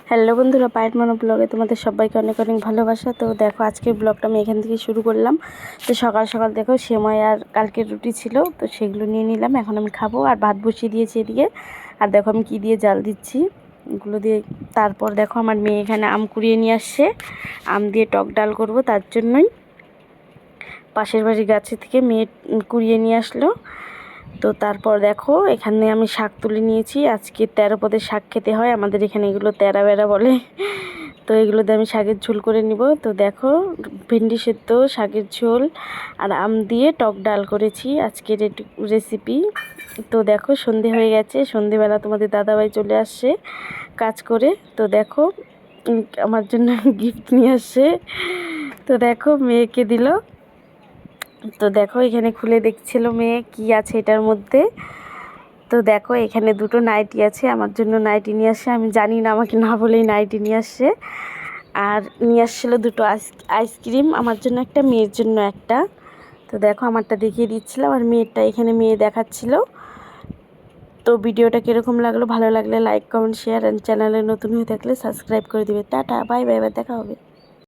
Hello বন্ধুরা, পায়ের মনো ব্লগে তোমাদের সবাইকে অনেক অনেক ভালোবাসা। তো দেখো আজকের ব্লগটা আমি এখান থেকে শুরু করলাম। তো সকাল সকাল দেখো সেমাই আর কালকের রুটি ছিল, তো সেগুলো নিয়ে নিলাম। এখন আমি খাবো। আর ভাত বসিয়ে দিয়েছি এদিকে। আর দেখো আমি কী দিয়ে জাল দিচ্ছি এগুলো দিয়ে। তারপর দেখো আমার মেয়ে এখানে আম কুড়িয়ে নিয়ে আসছে, আম দিয়ে টক ডাল করব। তার জন্যই পাশের বাড়ির গাছে থেকে মেয়ে কুড়িয়ে নিয়ে আসলো। তো তারপর দেখো এখানে আমি শাক তুলে নিয়েছি। আজকে 13 পদের শাক খেতে হয় আমাদের এখানে, এগুলো তেরা বেড়া বলে। তো এগুলো দিয়ে আমি শাকের ঝোল করে নিব। তো দেখো ভেন্ডি সেদ্ধ, শাকের ঝোল আর আম দিয়ে টক ডাল করেছি আজকের রেসিপি। তো দেখো সন্ধে হয়ে গেছে, সন্ধেবেলা তোমাদের দাদাভাই চলে আসছে কাজ করে। তো দেখো আমার জন্য গিফট নিয়ে আসছে। তো দেখো মেয়েকে দিল। তো দেখো এখানে খুলে দেখছিল মেয়ে কি আছে এটার মধ্যে। তো দেখো এখানে দুটো নাইটি আছে, আমার জন্য নাইটি নিয়ে আসছে। আমি জানি না, আমাকে না বলেই নাইটি নিয়ে আসছে। আর নিয়ে আসছিলো দুটো আইসক্রিম, আমার জন্য একটা, মেয়ের জন্য একটা। তো দেখো আমারটা দেখিয়ে দিচ্ছিলাম আর মেয়েরটা এখানে মেয়ে দেখাচ্ছিল। তো ভিডিওটা কীরকম লাগলো, ভালো লাগলে লাইক কমেন্ট শেয়ার, অ্যান্ড চ্যানেলে নতুন হয়ে থাকলে সাবস্ক্রাইব করে দিবে। টাটা, বাই বাই, দেখা হবে।